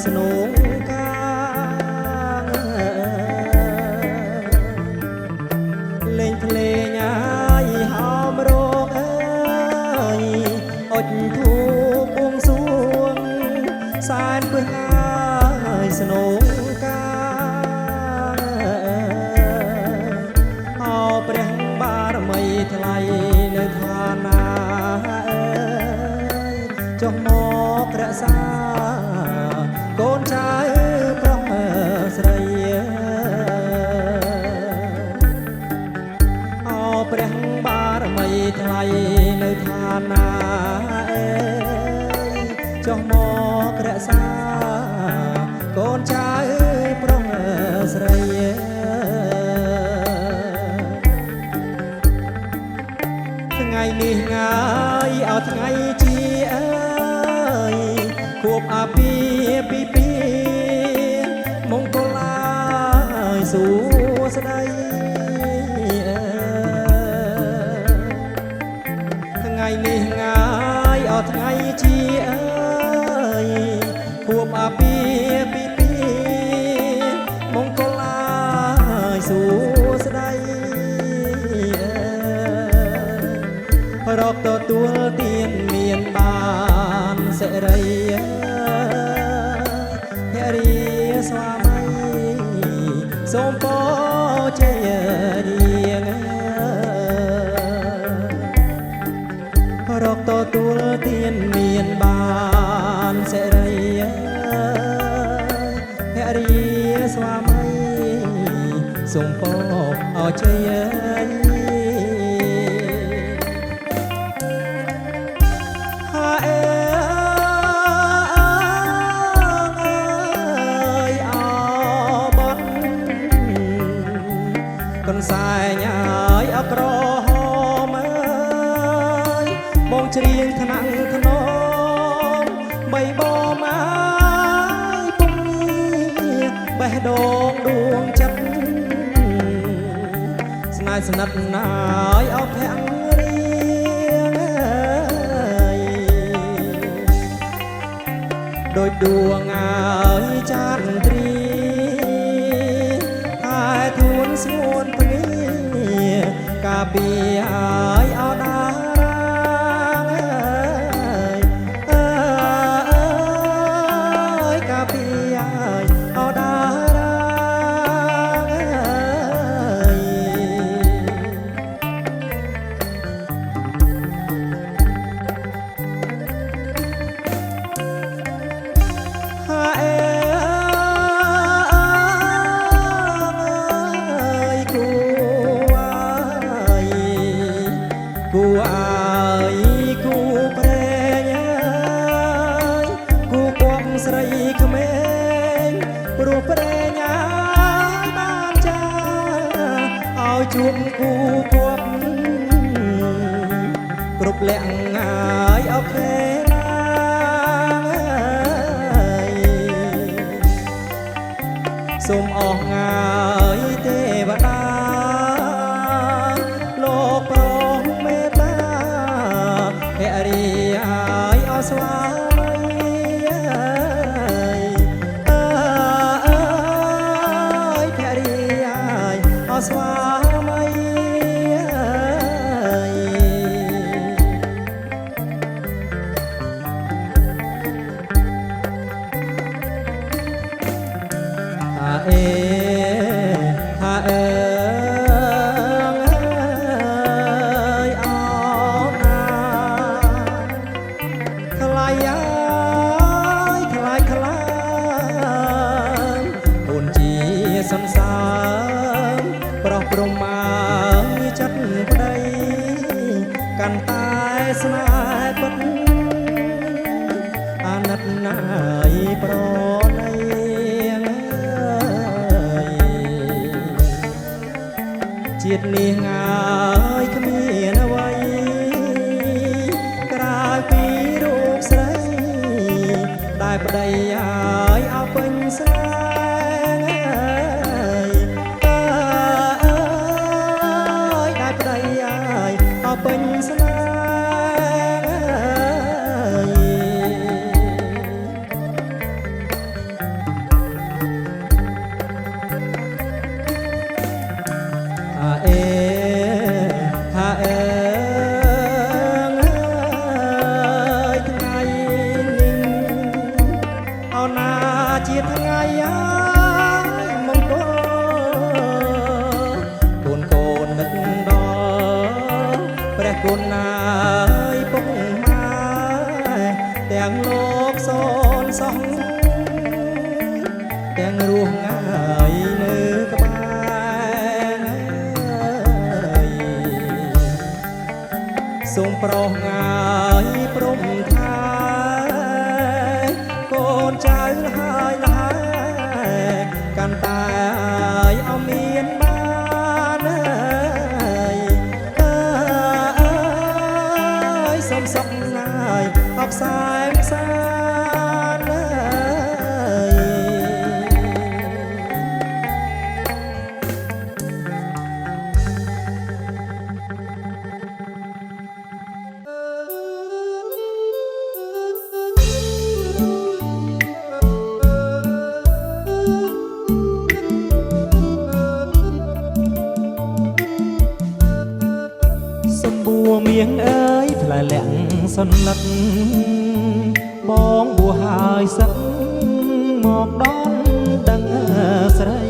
สนุกกาเล่นทะเลใหญ่หอมโรกอดทุกบวงสรวงสายเพื่อสนุกกาเอาเปรียบบารมีทลายในฐานะจงมอกระซาโกนใจพร้อมใส่เอาเปรียบบารมีทลายในฐานะจงมอกระซาโกนใจพร้อมใส่ថ្ងៃនេះងាយเอาថ្ងៃជាខួបអាពាហ៍ពីពីមង្គលហើយសួស្ដីថ្ងៃនេះងាយเอาថ្ងៃជាខួបអាពាហ៍ពីពីមង្គលហើយសួស្ដីរកទទួលទានមានបានសេរីភរិយស្វាមីសូមពរជ័យនាងរកទទួលទានមានបានសេរីភរិយស្វាមីសូមពរឲ្យជ័យកនសាយញ៉ាយអក្រហមបងច្រៀងថ្នាំងថ្នមបីបមកពុំបេះដូងដួងចិត្តស្នេហ៍ស្និទ្ធណាយអភ័ក្ររៀងដោយដួងហើយចានទ្រីធួនស្ងួនភ្នីកាពីឲ្យអដាកាពីឲ្យអដាគូអើយគូប្រែងគូគប់ស្រីក្មេងព្រោះប្រែងបានចាឲ្យជួបគូគប់គ្រប់លក្ខហើយអូខេសូមអស់ងាយទេវតាលោកប្រមេតាភរិយាយអស្វាមីភរិយាយអស្វាមីអេអើសន្សាប្រោះប្រមាចិត្តប្តីកាន់តែស្នេហ៍ពិតអាណិតណាយប្រណីជាតិនេះងាយគ្មានអ្វីក្រៅពីរូបស្រីដែលប្តីឲ្យពេញស្នេហ៍ពេញស្នេហ៍ ទាំងលោកសូនសោះទាំងរស់ងាយនៅក្បែរសូមប្រុសងាយព្រមថាកូនចៅលហើយលហើយកាន់តែឲ្យមានបានសុំសុខណាយអបសាយសាមៀងអើយផ្លែលាក់សន្លឹកបងបួហើយសឹកមកដល់ដឹងស្រី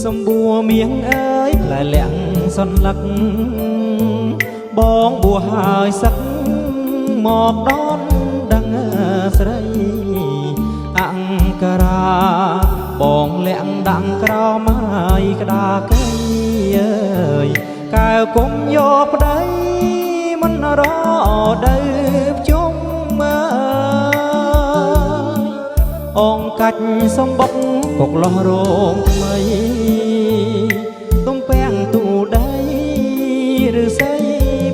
សំបួមៀងអើយផ្លែលាក់សន្លឹកបងបួហើយសឹកមកដល់ដឹងស្រីអង្គរាបងលាក់ដាំងក្រមហើយក្តារកៃអើយកែវគុំយកប្តីមិនរដូវជុំមើអងកាច់សំបុកកុកលោះរោងថ្មីទំពាំងទូដីឬស័យ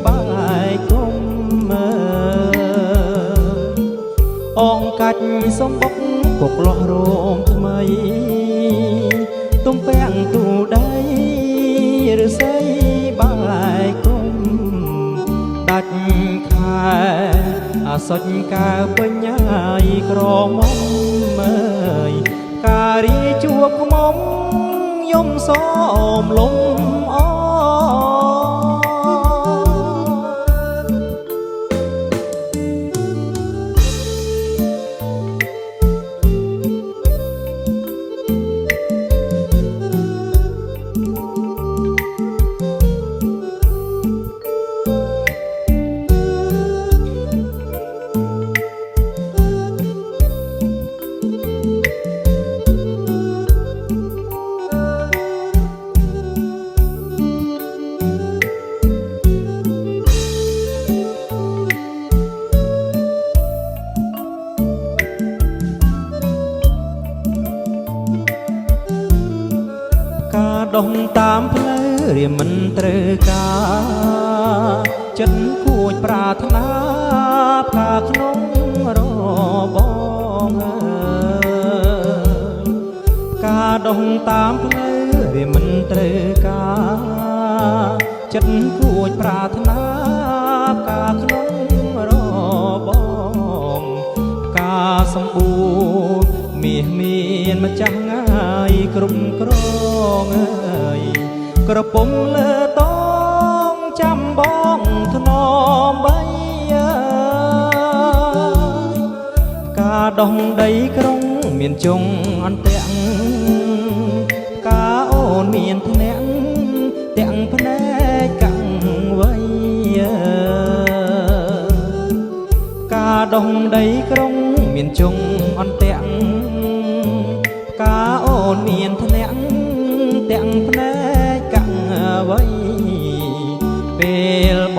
បាយគុំមើអងកាច់សំបុកកុកលោះរោងថ្មីទំពាំងទូដីឬស័យបាយគុំដាច់ខែអាសុចកើពេញហើយក្រមុំមើយការីជួបខ្មុំយំសូមលំអដងតាមផ្លូវរៀមមិនត្រូវការចិត្តគួចប្រាថ្នាផ្កាក្នុងរបងផ្កាដងតាមផ្លូវរៀមមិនត្រូវការចិត្តគួចប្រាថ្នាផ្កាក្នុងរបងផ្កាសម្បូរមាសមានម្ចាស់ងាយគ្រប់គ្រងក្រពុំលើតងចាំបងធ្នមបីផ្កាដងដីក្រុងមានជងអន្ទាក់ផ្កាអូនមានធ្នាក់ទាំងភ្នែកកាំងវៃផ្កាដងដីក្រុងមានជងអន្ទាក់ផ្កាអូនមានធ្នាក់ទាំងភ្នែកកាំងវៃពេលប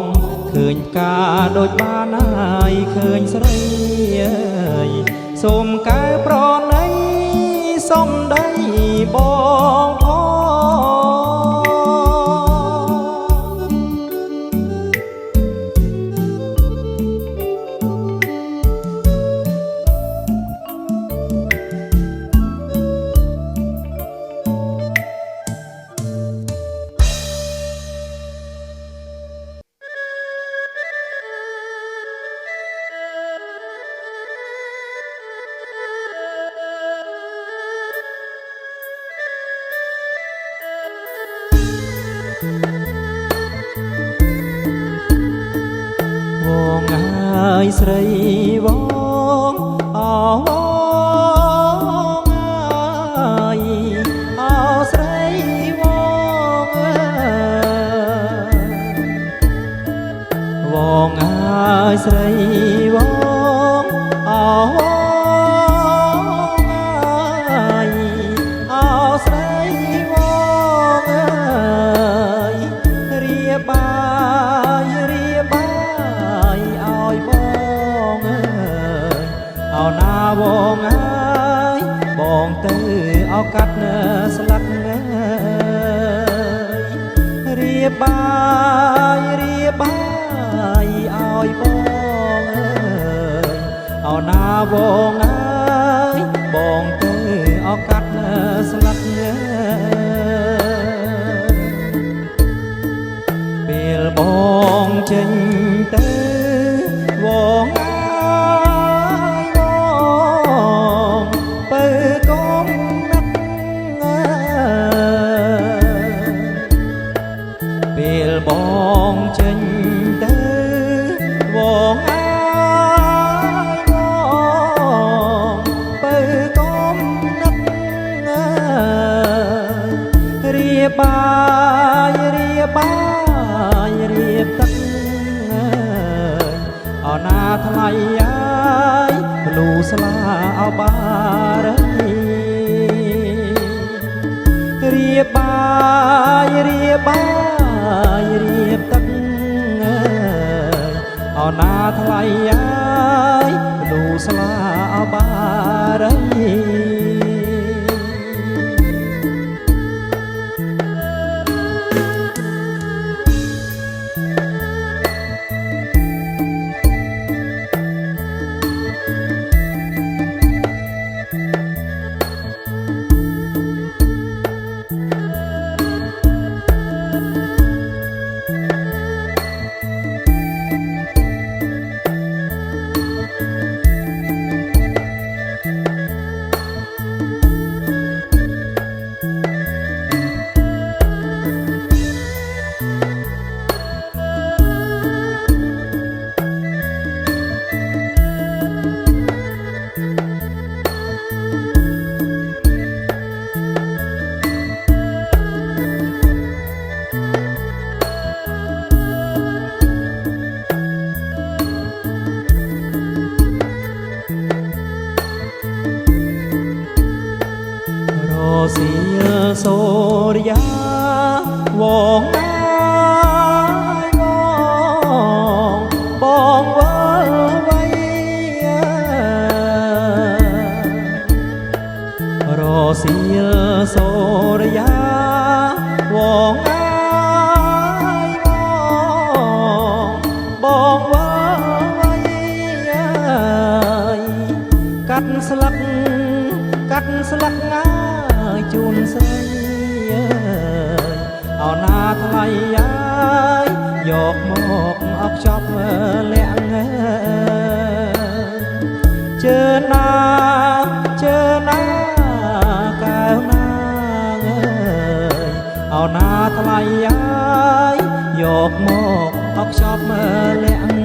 ងឃើញផ្កាដូចបានហើយឃើញស្រីសូមកែប្រណីសុំដៃបងផងស្រីវងអវងអស្រីវង បងអើយស្រីវងអោអើយអោស្រីវងអើយរៀបបាយឲ្យបងអើយអោណាវងអើយបងទៅអោកាត់ស្លាប់រៀបបាយឲ្យបងអើយអោណាវងអើយបងទៅអោកាត់ស្លាប់ពេលបងចេញទៅវងអើយបងបើកុំនឹកពេលបងចេញទៅវងអើយបងបើកុំនឹករៀបបាយរៀបទឹកអោណាថ្លៃអើយលូស្លាអោបារីរៀបបាយរៀបទឹកអោណាថ្លៃអើយលូស្លាអោបារីសៀសូរិយាវងអើយបងវើវៃរសៀសូរិយាវងអើយបងវើវៃកាត់ស្លឹកជូនស្រីអោណាថ្លៃអើយយកមកអបចាប់លាក់ជើណាកែវណាងអោណាថ្លៃអើយយកមកអបចាប់លាក់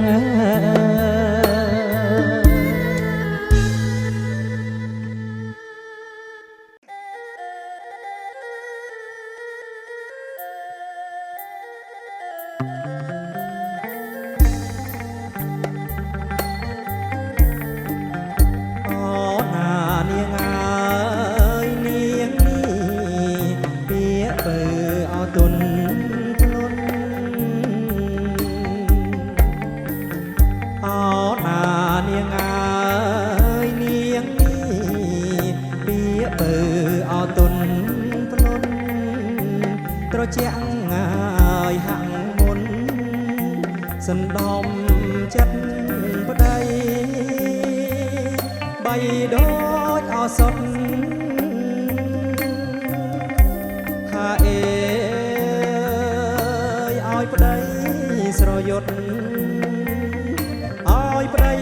ត្រជាក់ងាយហាក់មុនសណ្ដំចិត្តប្តីបីដូចអសុតហាអេឲ្យប្តីស្រយុតឲ្យប្តី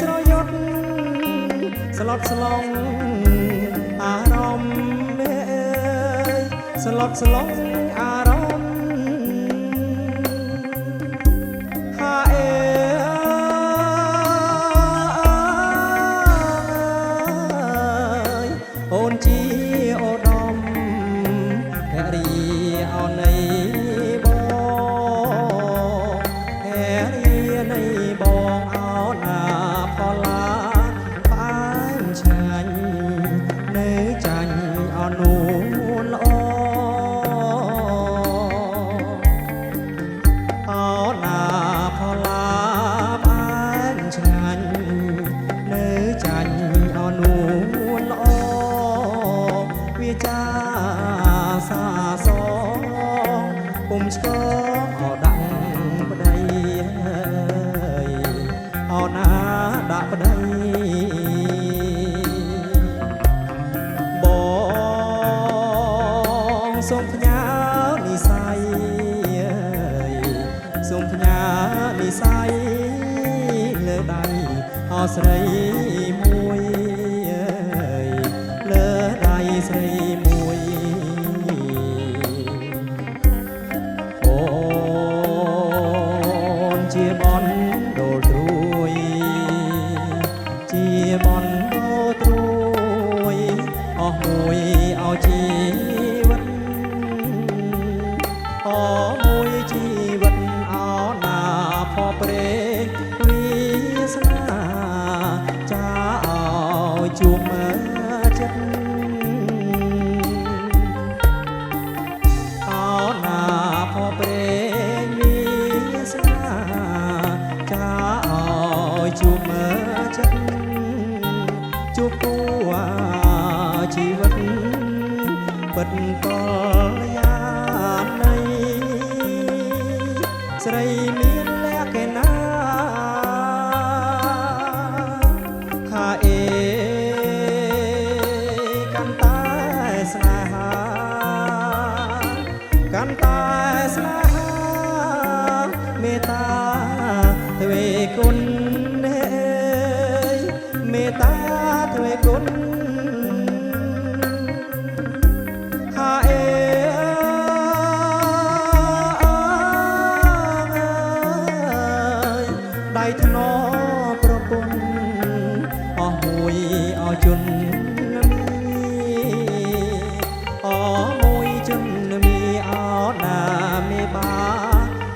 ស្រយុតស្លុតស្លង់អារម្មណ៍ស្លុតស្លង់អារម្មណ៍ហាអេអូនជាអូដំភរិយាអូននៃបងភរិយា ស្រីមួយលើដៃស្រីមួយអូនជាបនដូលត្រួយជាបនដូលត្រួយអស់មួយឲ្យជីវិតអស់មួយជីវិតអោណាផព្រេងវាសនាចាឲ្យជួបមើលចិត្តអោណាផព្រេងវាសនាចាឲ្យជួបមើលចិត្តជួបគូជីវិតពិតកលយាណីស្រីមានលក្ខណៈខាអេកាន់តែស្នេហាកាន់តែស្នេហាមេត្តាទ្វេគុណមេត្តាទ្វេគុណដៃថ្នប្រពន្ធអស់មួយឲ្យជន់អស់មួយជន់មីអោណាមេបា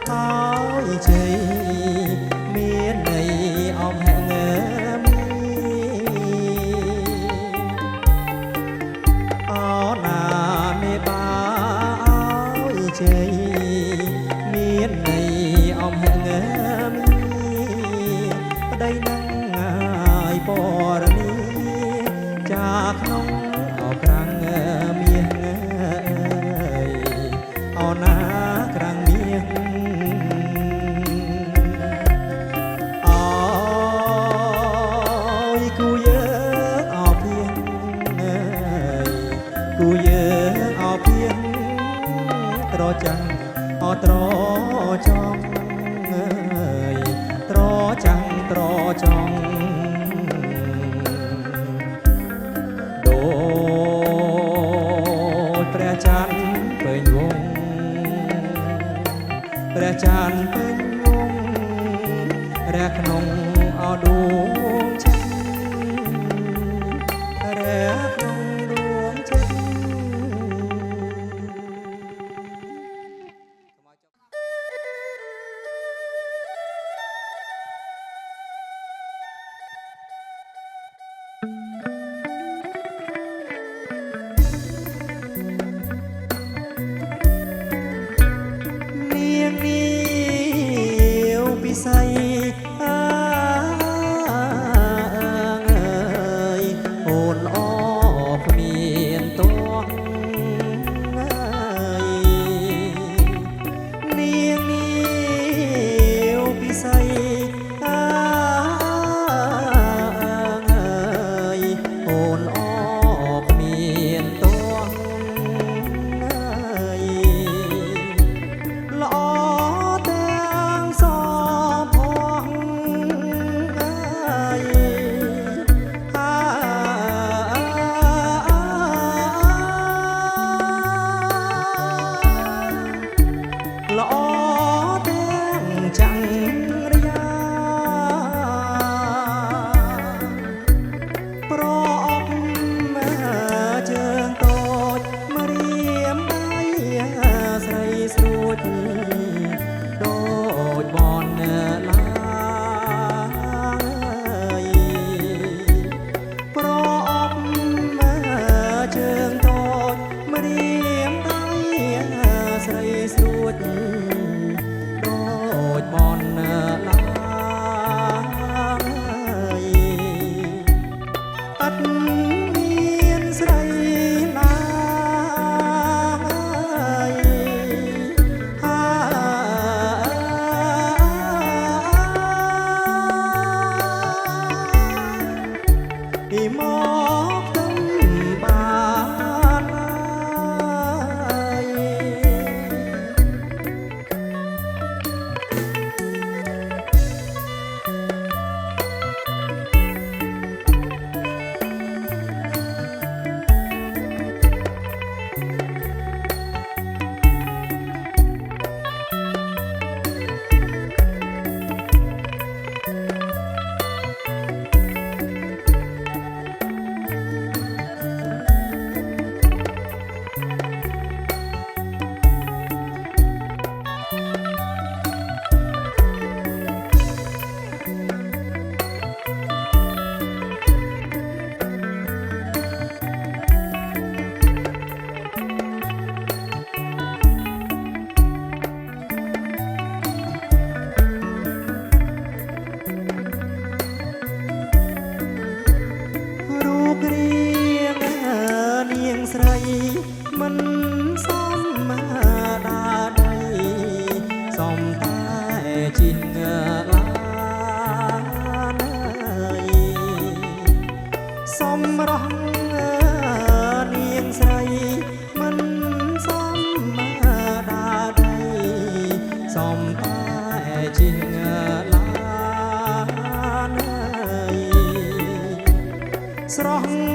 ឲ្យជ័យមានន័យអមហែងើមីអោណាមេបាឲ្យជ័យមានន័យអមហែងើប្តីនឹងហើយពរនីចាក្នុងអោក្រាំងមាសអោណាក្រាំងមាសអើយគូយើងអោភៀងគូយើងអោភៀងត្រចាំអោត្រចង់ត្រចាំត្រចង់ដូចព្រះច័ន្ទពេញវងព្រះច័ន្ទពេញវងរះក្នុងអោដួងចិត្តរះក្នុងដួងចិត្តពិស័យអើយអូនអគ្មានតួនាងនាវពិស័យអើយអូនអគ្មានតួល្អទាំងស ស្រស់